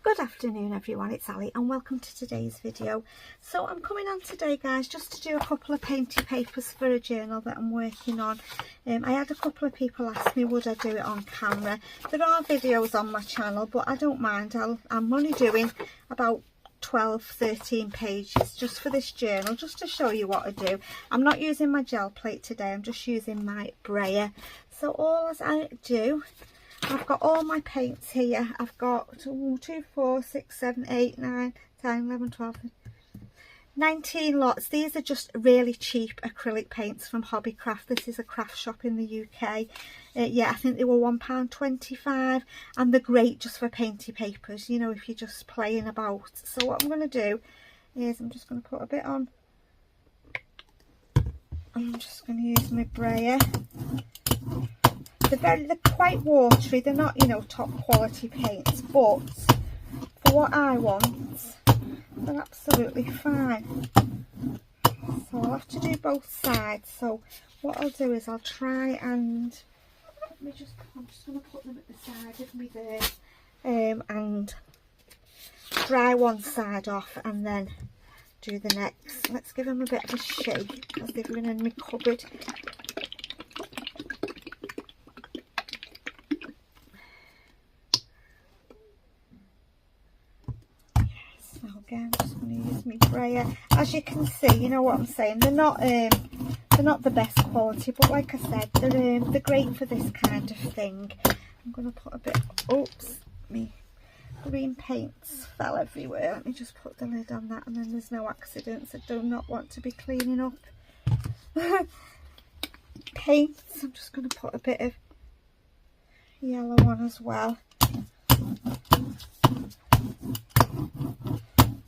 Good afternoon everyone, it's Ali and welcome to today's video. So I'm coming on today guys just to do a couple of painty papers for a journal that I'm working on. I had a couple of people ask me would I do it on camera. There are videos on my channel but I don't mind. I'm only doing about 12-13 pages just for this journal, just to show you what I do. I'm not using my gel plate today, I'm just using my brayer. So all as I do, I've got all my paints here. I've got 2, 4, 6, 7, 8, 9, 10, 11, 12, 19 lots. These are just really cheap acrylic paints from Hobbycraft. This is a craft shop in the UK. Yeah, I think they were £1.25 and they're great just for painty papers, you know, if you're just playing about. So what I'm going to do is I'm just going to put a bit on. I'm just going to use my brayer. They're quite watery, they're not, you know, top quality paints, but for what I want, they're absolutely fine. So I'll have to do both sides. So what I'll do is I'll try and, I'm just going to put them at the side of me there, and dry one side off and then do the next. Let's give them a bit of a shake because they've been in my cupboard. Again, I'm just going to use my brayer. As you can see, you know what I'm saying, they're not the best quality, but like I said, they're great for this kind of thing. I'm going to put a bit, oops, me green paints fell everywhere. Let me just put the lid on that and then there's no accidents. I do not want to be cleaning up paints. I'm just going to put a bit of yellow on as well.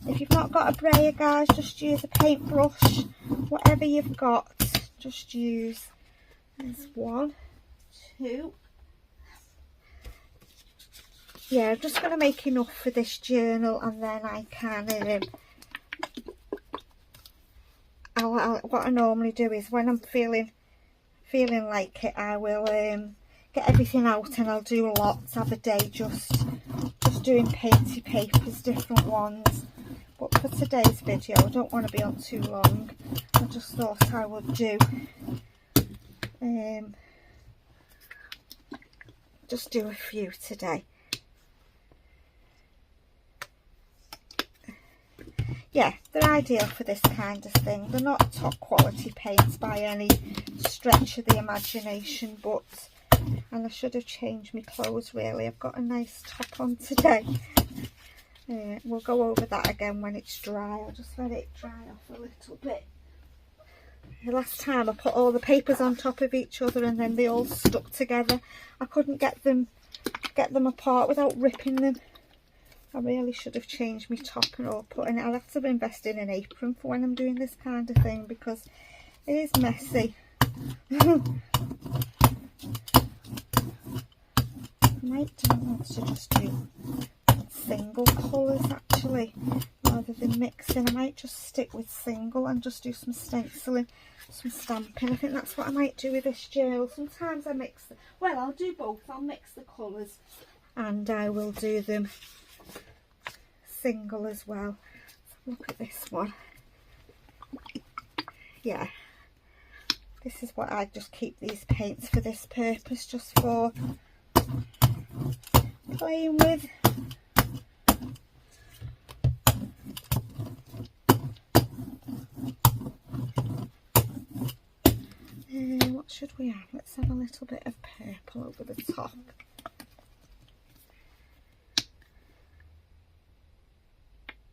If you've not got a brayer guys, just use a paintbrush, whatever you've got, just use. There's 1, 2. Yeah, I'm just going to make enough for this journal and then I can, what I normally do is when I'm feeling like it, I will get everything out and I'll do lots, have a day just doing painty papers, different ones. But for today's video, I don't want to be on too long. I just thought I would do just do a few today. Yeah, they're ideal for this kind of thing. They're not top quality paints by any stretch of the imagination, but, and I should have changed my clothes really. I've got a nice top on today. We'll go over that again when it's dry. I'll just let it dry off a little bit. The last time I put all the papers on top of each other and then they all stuck together. I couldn't get them apart without ripping them. I really should have changed my top and all put in it. I'll have to invest in an apron for when I'm doing this kind of thing because it is messy. I might want to just do single colours actually rather than mixing. I might just stick with single and just do some stenciling, some stamping. I think that's what I might do with this journal. Sometimes I mix them. Well, I'll do both. I'll mix the colours and I will do them single as well. Look at this one. Yeah, this is what I just keep these paints for this purpose, just for playing with. What should we have? Let's have a little bit of purple over the top.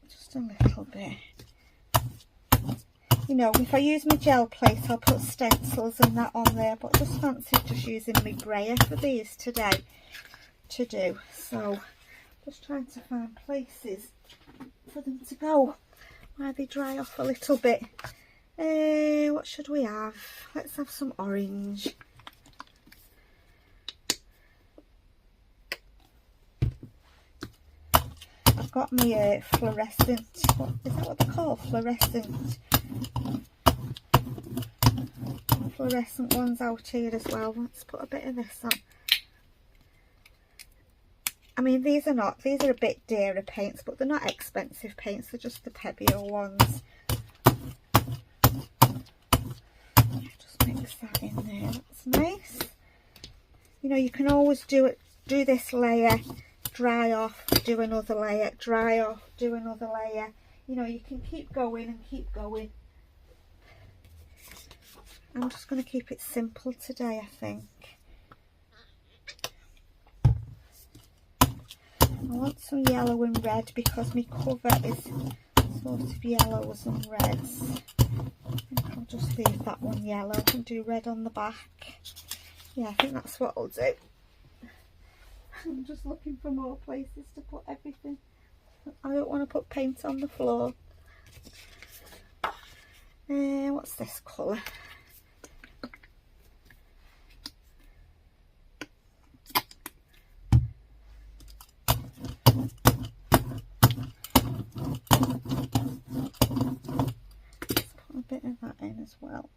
Just a little bit. You know, if I use my gel plate, I'll put stencils and that on there, but just fancy just using my brayer for these today to do. So, just trying to find places for them to go while they dry off a little bit. What should we have? Let's have some orange. I've got my fluorescent, what is that what they're called? Fluorescent ones out here as well. Let's put a bit of this on. I mean, these are a bit dearer paints, but they're not expensive paints, they're just the pebbier ones. Just mix that in there, that's nice. You know, you can always do this layer, dry off, do another layer, dry off, do another layer. You know, you can keep going and keep going. I'm just going to keep it simple today, I think. I want some yellow and red because my cover is sort of yellows and reds. I'll just leave that one yellow and do red on the back. Yeah, I think that's what I'll do. I'm just looking for more places to put everything. I don't want to put paint on the floor. What's this colour? Bit of that in as well.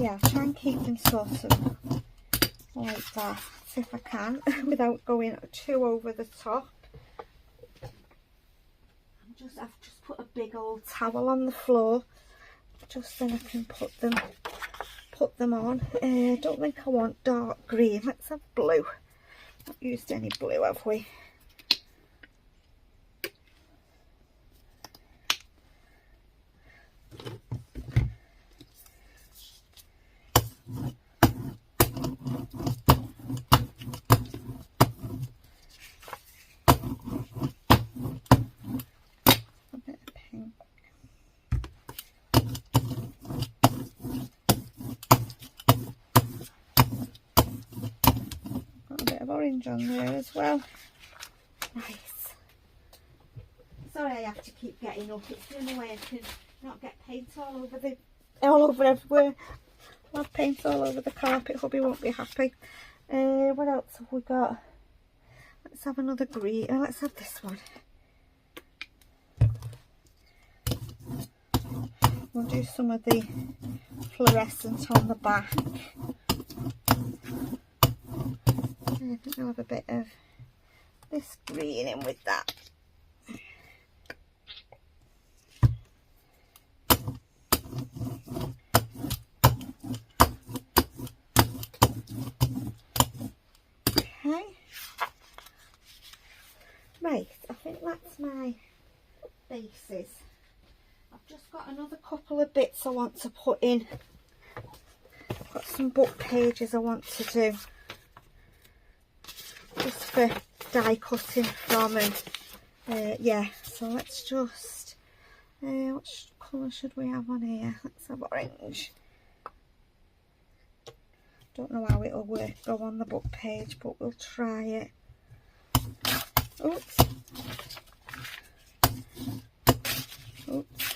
Yeah, I'll try and keep them sort of like that if I can without going too over the top. I've just put a big old towel on the floor just so I can put them on. I don't think I want dark green. Let's have blue. Not used any blue, have we? A bit of pink. Orange on there as well. Nice. Sorry I have to keep getting up. It's the only way I can not get paint all over everywhere. I'll have paint all over the carpet. Hubby won't be happy. What else have we got? Let's have another green. Let's have this one. We'll do some of the fluorescent on the back. I think I'll have a bit of this green in with that. Okay. Right, I think that's my bases. I've just got another couple of bits I want to put in. I've got some book pages I want to do. Just for die cutting from, and yeah, so let's just what colour should we have on here? Let's have orange. Don't know how it'll go on the book page, but we'll try it. Oops. Oops.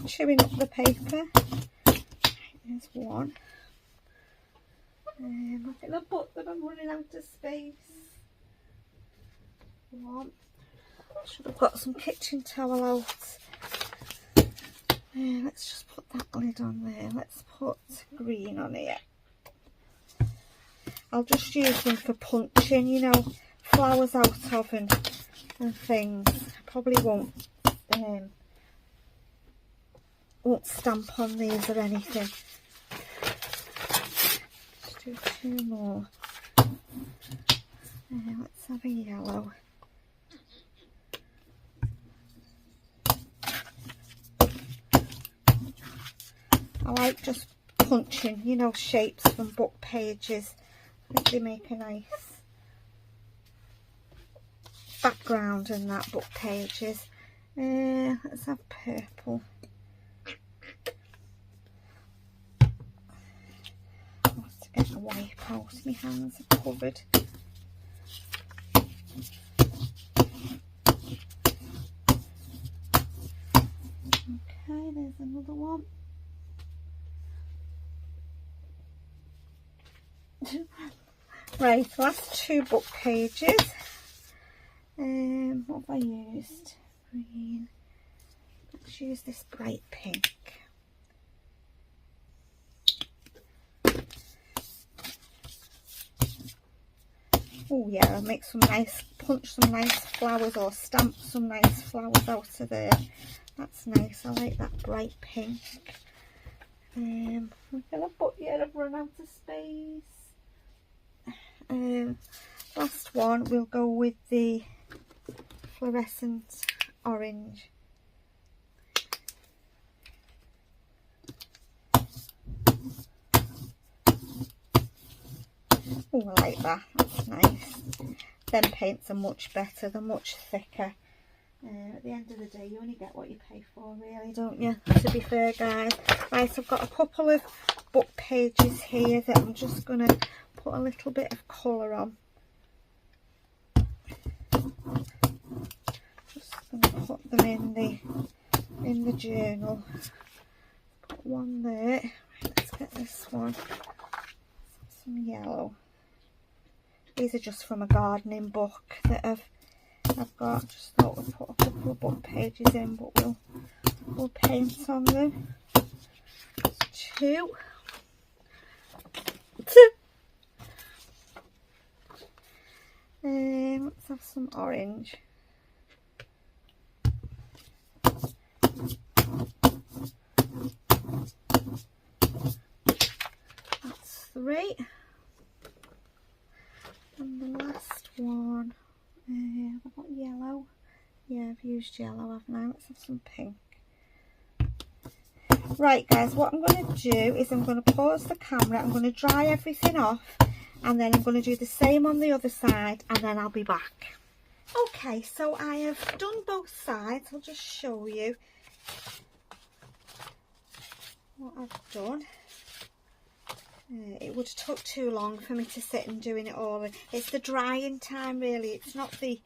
Chewing up the paper. There's one. I think I've put them, I'm running out of space. One. Should have got some kitchen towel out. Let's just put that lid on there. Let's put green on here. I'll just use them for punching, you know, flowers out of and things. I probably won't stamp on these or anything. Do two more. Let's have a yellow. I like just punching, you know, shapes from book pages. I think they make a nice background in that book pages. Let's have purple. Get a wipe out, my hands are covered. Okay, there's another one. Right, last two book pages. What have I used? Green. Let's use this bright pink. Oh yeah, I'll make some nice, punch some nice flowers or stamp some nice flowers out of there. That's nice. I like that bright pink. But yeah, I've run out of space. Last one, we'll go with the fluorescent orange. Oh, I like that. That's nice. Them paints are much better. They're much thicker. At the end of the day, you only get what you pay for, really, don't you? To be fair, guys. Right, I've got a couple of book pages here that I'm just going to put a little bit of colour on. Just going to put them in the journal. Put one there. Right, let's get this one. Some yellow. These are just from a gardening book that I've got. Just thought we'd put a couple of book pages in, but we'll paint on them. Two. Let's have some orange. That's three. And the last one, I've got yellow. Yeah, I've used yellow, haven't I? Let's have some pink. Right, guys, what I'm going to do is I'm going to pause the camera. I'm going to dry everything off, and then I'm going to do the same on the other side, and then I'll be back. Okay, so I have done both sides. I'll just show you what I've done. It would have took too long for me to sit and doing it all. It's the drying time, really. It's not the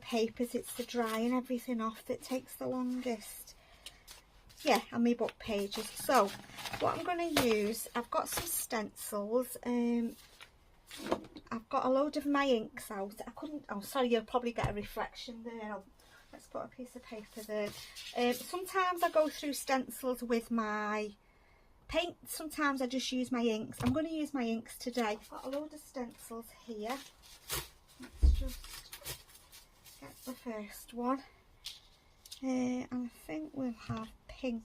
papers, it's the drying everything off that takes the longest. Yeah, and my book pages. So what I'm going to use, I've got some stencils. I've got a load of my inks out. I couldn't, oh sorry, you'll probably get a reflection there. Let's put a piece of paper there. Sometimes I go through stencils with my paint, sometimes I just use my inks. I'm going to use my inks today. I've got a load of stencils here. Let's just get the first one. And I think we'll have pink.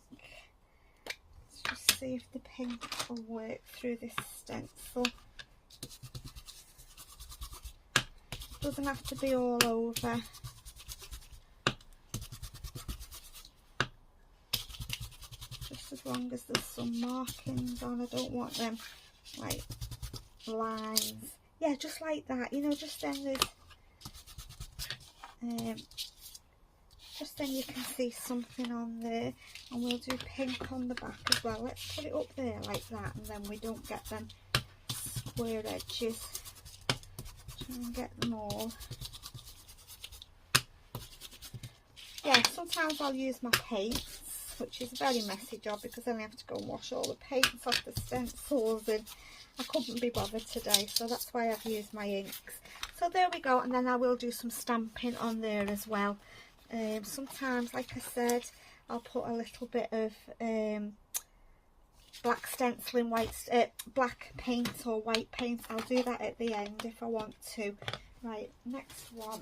Let's just see if the pink will work through this stencil. Doesn't have to be all over. As long as there's some markings on. I don't want them like lines. Yeah, just like that, you know, just then there's just then you can see something on there. And we'll do pink on the back as well. Let's put it up there like that, and then we don't get them square edges. Try and get them all. Yeah, sometimes I'll use my paints, which is a very messy job because then I have to go and wash all the paints off the stencils, and I couldn't be bothered today, so that's why I've used my inks. So there we go, and then I will do some stamping on there as well. Sometimes, like I said, I'll put a little bit of black stenciling, black paint or white paint. I'll do that at the end if I want to. Right, next one,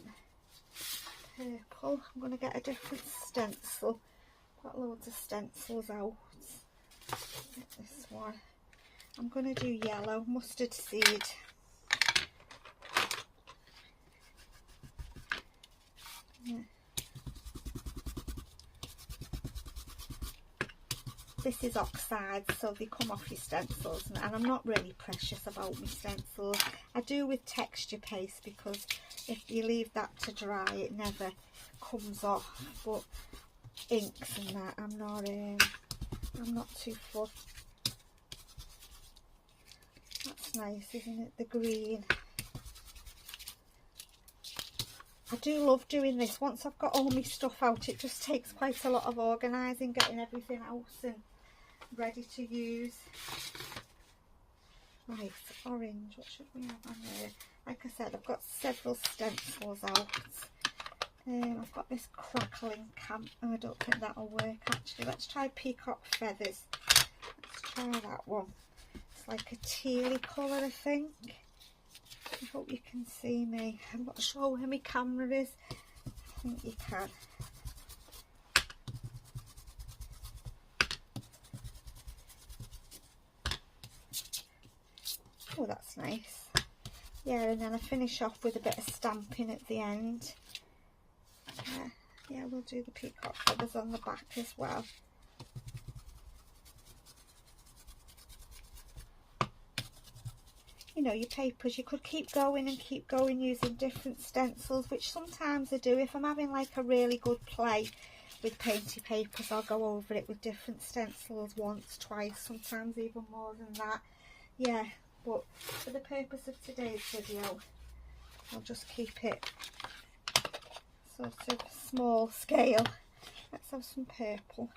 purple. I'm going to get a different stencil. Got loads of stencils out. Get this one. I'm going to do yellow, mustard seed. Yeah. This is oxide, so they come off your stencils, and I'm not really precious about my stencils. I do with texture paste because if you leave that to dry, it never comes off. But inks and that, I'm not too fussed. That's nice, isn't it? The green. I do love doing this. Once I've got all my stuff out, it just takes quite a lot of organising, getting everything else and ready to use. Right, orange. What should we have on there? Like I said, I've got several stencils out. I've got this crackling camp. Oh, I don't think that'll work actually. Let's try peacock feathers. Let's try that one. It's like a tealy colour, I think. I hope you can see me. I'm not sure where my camera is. I think you can. Oh, that's nice. Yeah, and then I finish off with a bit of stamping at the end. Yeah, we'll do the peacock feathers on the back as well. You know, your papers, you could keep going and keep going using different stencils, which sometimes I do. If I'm having like a really good play with Painty papers, I'll go over it with different stencils once, twice, sometimes even more than that. Yeah, but for the purpose of today's video, I'll just keep it sort of small scale. Let's have some purple.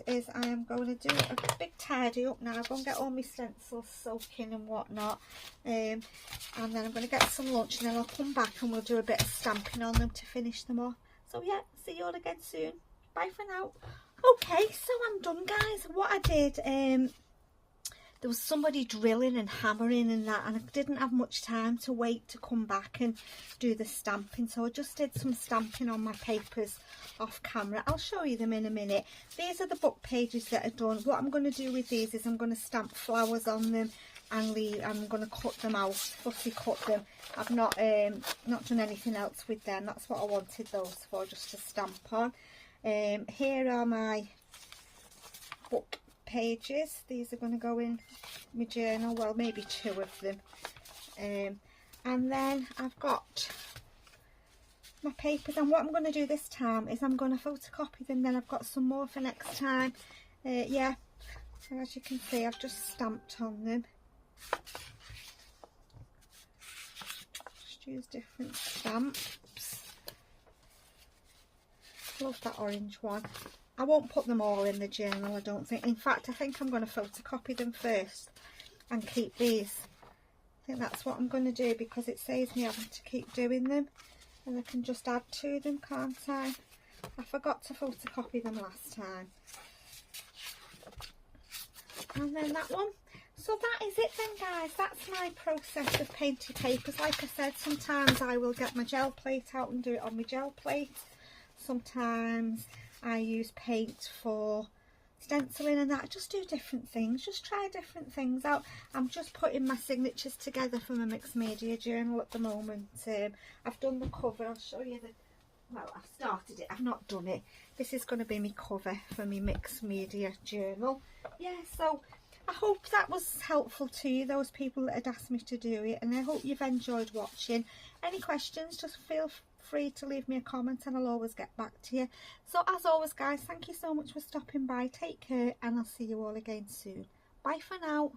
Is I am going to do a big tidy up now. I'm going to get all my stencils soaking and whatnot, and then I'm going to get some lunch, and then I'll come back and we'll do a bit of stamping on them to finish them off. So yeah, see you all again soon. Bye for now. Okay, so I'm done, guys. What I did, there was somebody drilling and hammering and that, and I didn't have much time to wait to come back and do the stamping, so I just did some stamping on my papers off camera. I'll show you them in a minute. These are the book pages that are done. What I'm going to do with these is I'm going to stamp flowers on them and I'm going to cut them out, fussy cut them. I've not done anything else with them. That's what I wanted those for, just to stamp on. Here are my book pages. These are going to go in my journal, well, maybe two of them, and then I've got my papers, and what I'm going to do this time is I'm going to photocopy them, then I've got some more for next time. Yeah, so as you can see, I've just stamped on them. Just use different stamps. Love that orange one. I won't put them all in the journal, I don't think. In fact, I think I'm going to photocopy them first and keep these. I think that's what I'm going to do, because it saves me having to keep doing them. And I can just add to them, can't I? I forgot to photocopy them last time. And then that one. So that is it then, guys. That's my process of painted papers. Like I said, sometimes I will get my gel plate out and do it on my gel plate. Sometimes I use paint for stenciling and that. I just do different things, just try different things out. I'm just putting my signatures together for my mixed media journal at the moment. I've done the cover. I'll show you the, well, I've started it, I've not done it. This is going to be my cover for my mixed media journal. Yeah, so I hope that was helpful to you, those people that had asked me to do it, and I hope you've enjoyed watching. Any questions, just feel free to leave me a comment and I'll always get back to you. So as always, guys, thank you so much for stopping by. Take care, and I'll see you all again soon. Bye for now.